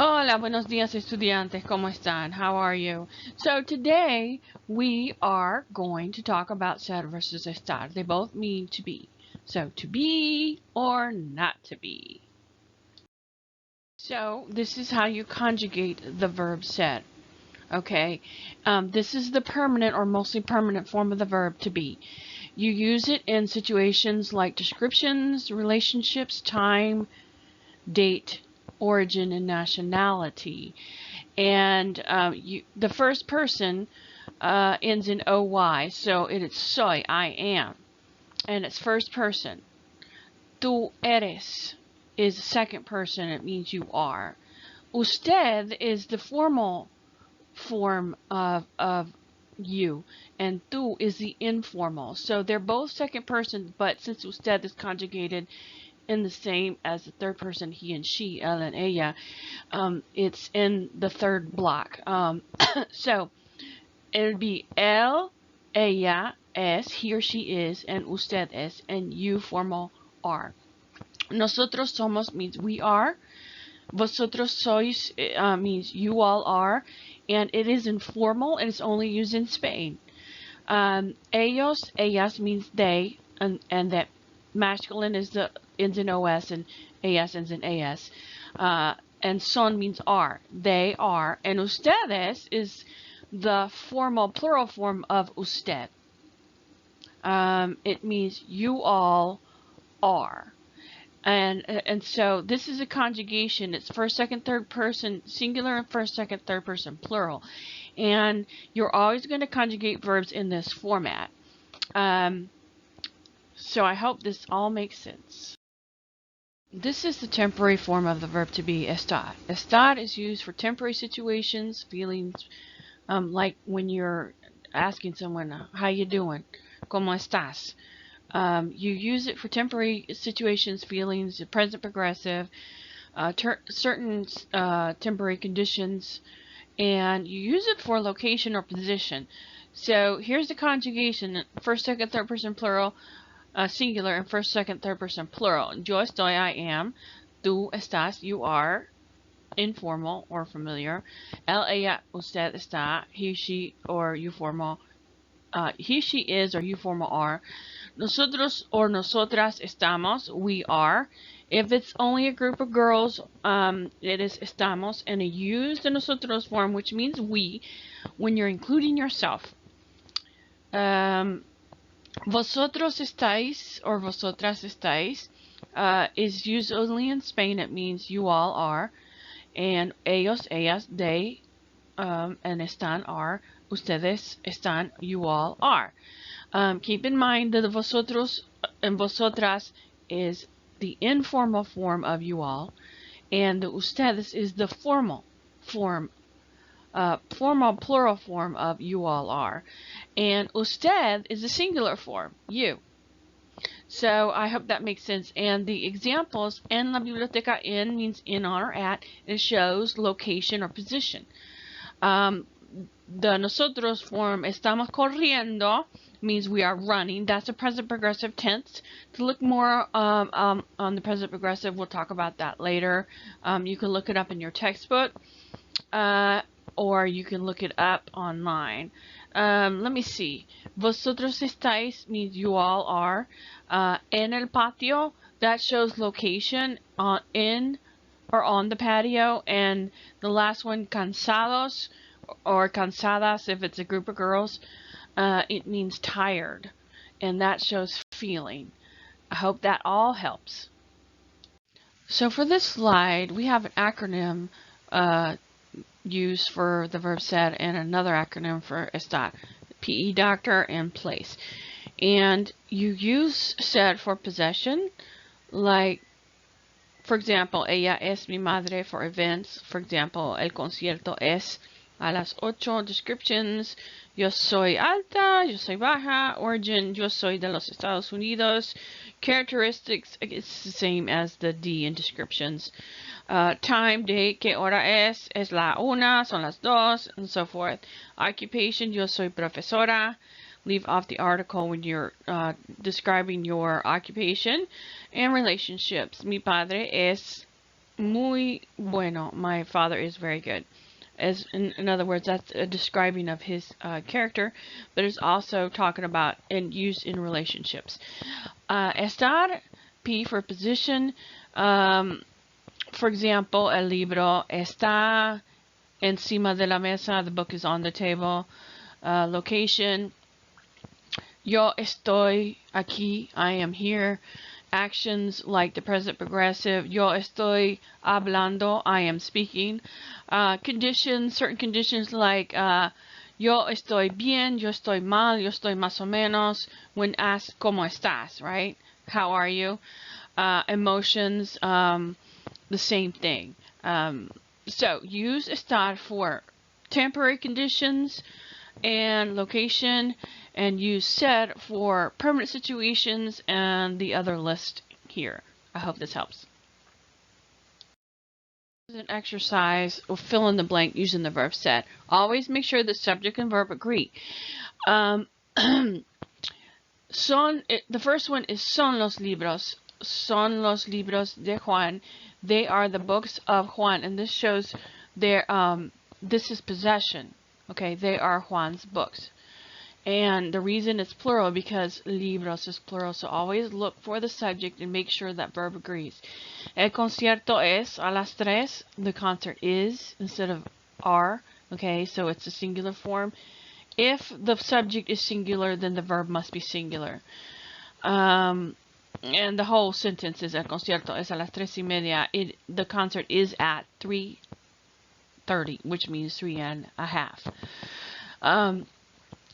Hola, buenos días, estudiantes. ¿Cómo están? How are you? So today we are going to talk about ser versus estar. They both mean to be. So to be or not to be. So this is how you conjugate the verb ser. Okay, this is the permanent or mostly permanent form of the verb to be. You use it in situations like descriptions, relationships, time, date, origin, and nationality. And the first person ends in OY, so it is soy, I am, and it's first person. Tú eres is the second person, it means you are. Usted is the formal form of you, and tú is the informal. So they're both second person, but since usted is conjugated in the same as the third person, he and she, él and ella, it's in the third block. So it would be él, ella, es, he or she is, and usted es, and you formal are. Nosotros somos means we are. Vosotros sois means you all are, and it is informal and it's only used in Spain. Ellos, ellas means they, and that masculine is the ends in os and as ends in as. And son means are. They are. And ustedes is the formal plural form of usted. It means you all are. And so this is a conjugation. It's first, second, third person singular and first, second, third person plural. And you're always going to conjugate verbs in this format. So I hope this all makes sense. This is the temporary form of the verb to be, estar. Estar is used for temporary situations, feelings, like when you're asking someone, how you doing? ¿Cómo estás? You use it for temporary situations, feelings, present progressive, certain temporary conditions, and you use it for location or position. So here's the conjugation: first, second, third person plural, singular, and first, second, third person plural. Yo estoy, I am. Tú estás, you are. Informal or familiar. Él, ella, usted está. He, she, or you formal. He, she is, or you formal are. Nosotros or nosotras estamos, we are. If it's only a group of girls, it is estamos, and it used the nosotros form, which means we, when you're including yourself. Vosotros estáis or vosotras estáis is used only in Spain. It means you all are. And ellos, ellas, they, and están are. Ustedes están, you all are. Keep in mind that the vosotros and vosotras is the informal form of you all, and the ustedes is the formal form, formal plural form of you all are, and usted is the singular form, you. So I hope that makes sense. And the examples, en la biblioteca, in means in, on, or at. It shows location or position. The nosotros form, estamos corriendo, means we are running. That's a present progressive tense. To look more on the present progressive, we'll talk about that later. You can look it up in your textbook, or you can look it up online. Let me see. Vosotros estáis means you all are. En el patio, that shows location, in or on the patio. And the last one, cansados or cansadas, if it's a group of girls, it means tired, and that shows feeling. I hope that all helps. So for this slide, we have an acronym used for the verb ser and another acronym for estar, PE doctor and place. And you use ser for possession, like, for example, ella es mi madre for events. For example, el concierto es a las 8. Descriptions: yo soy alta, yo soy baja. Origin: yo soy de los Estados Unidos. Characteristics: it's the same as the D in descriptions. Time, date, qué hora es la 1, son las 2, and so forth. Occupation: yo soy profesora. Leave off the article when you're describing your occupation. And relationships: mi padre es muy bueno. My father is very good. As in other words, that's a describing of his character, but it's also talking about and used in relationships. Estar, P for position. For example, el libro está encima de la mesa. The book is on the table. Location. Yo estoy aquí. I am here. Actions like the present progressive. Yo estoy hablando. I am speaking. Conditions. Certain conditions like yo estoy bien. Yo estoy mal. Yo estoy más o menos. When asked, ¿cómo estás? Right? How are you? Emotions. The same thing. So use estar for temporary conditions and location, and use ser for permanent situations and the other list here. I hope this helps. This is an exercise of fill in the blank using the verb set. Always make sure the subject and verb agree. The first one is son los libros. Son los libros de Juan. They are the books of Juan, and this shows their this is possession. Okay, they are Juan's books. And the reason it's plural because libros is plural, so always look for the subject and make sure that verb agrees. El concierto es a las 3. The concert is instead of are. Okay, so it's a singular form. If the subject is singular, then the verb must be singular. And the whole sentence is el concierto es a las 3:30. The concert is at 3:30, which means 3:30.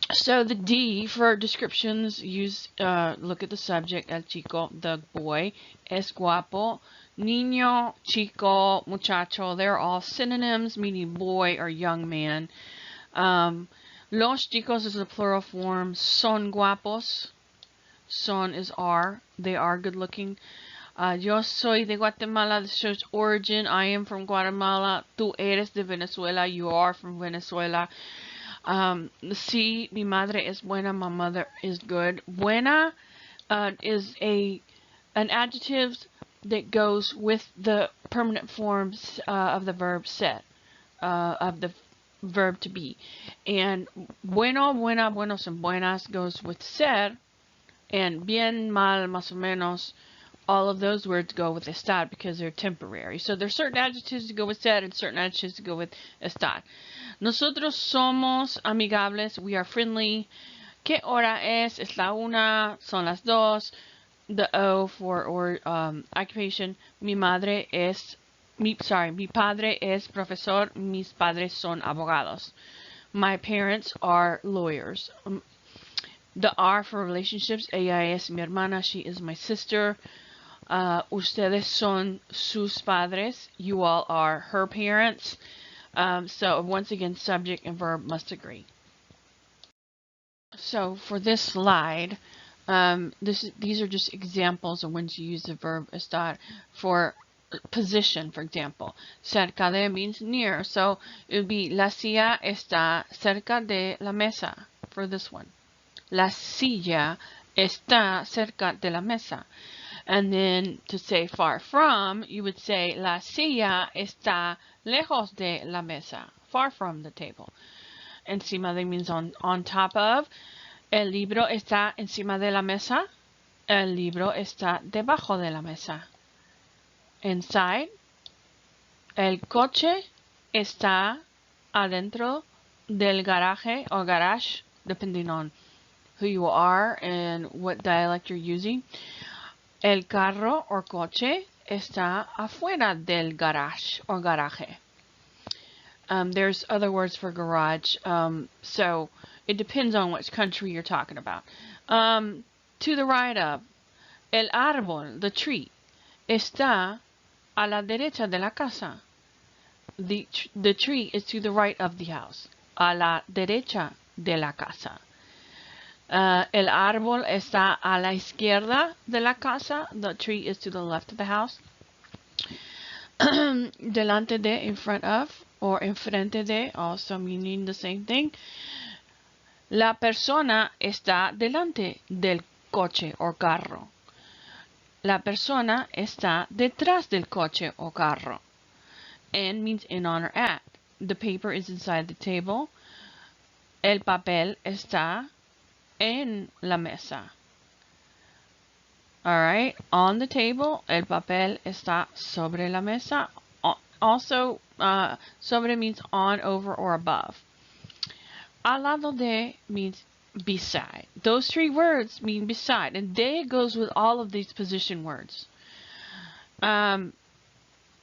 So the D for descriptions, use look at the subject, el chico, the boy, es guapo, niño, chico, muchacho. They're all synonyms meaning boy or young man. Los chicos is a plural form. Son guapos. Son is are. They are good looking. Yo soy de Guatemala. This shows origin. I am from Guatemala. Tú eres de Venezuela. You are from Venezuela. Sí, mi madre es buena. My mother is good. Buena is an adjective that goes with the permanent forms of the verb set, of the verb to be. And bueno, buena, buenos, and buenas goes with ser. And bien, mal, más o menos, all of those words go with estar because they're temporary. So there's certain adjectives to go with ser and certain adjectives to go with estar. Nosotros somos amigables. We are friendly. ¿Qué hora es? Es la 1. Son las 2. The O for occupation. Mi padre es profesor. Mis padres son abogados. My parents are lawyers. The R for relationships. Ella es mi hermana. She is my sister. Ustedes son sus padres. You all are her parents. So once again, subject and verb must agree. So for this slide, these are just examples of when to use the verb estar for position, for example. Cerca de means near. So it would be la silla está cerca de la mesa for this one. La silla está cerca de la mesa. And then to say far from, you would say la silla está lejos de la mesa, far from the table. Encima de means on top of. El libro está encima de la mesa. El libro está debajo de la mesa. Inside. El coche está adentro del garaje or garage, depending on who you are and what dialect you're using. El carro or coche está afuera del garage or garaje. There's other words for garage, so it depends on which country you're talking about. To the right of, el árbol, the tree, está a la derecha de la casa. The tree is to the right of the house. A la derecha de la casa. El árbol está a la izquierda de la casa. The tree is to the left of the house. Delante de, in front of, or enfrente de, also meaning the same thing. La persona está delante del coche or carro. La persona está detrás del coche o carro. En means in on or at. The paper is inside the table. El papel está en la mesa. Alright, on the table, el papel está sobre la mesa. Also, sobre means on, over, or above. Al lado de means beside. Those three words mean beside, and de goes with all of these position words. La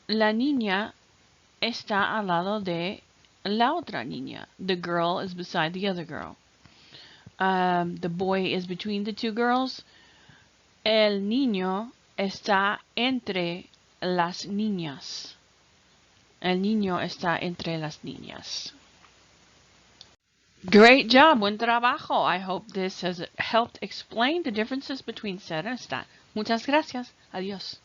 niña está al lado de la otra niña. The girl is beside the other girl. The boy is between the two girls. El niño está entre las niñas. El niño está entre las niñas. Great job, buen trabajo. I hope this has helped explain the differences between ser and estar. Muchas gracias. Adiós.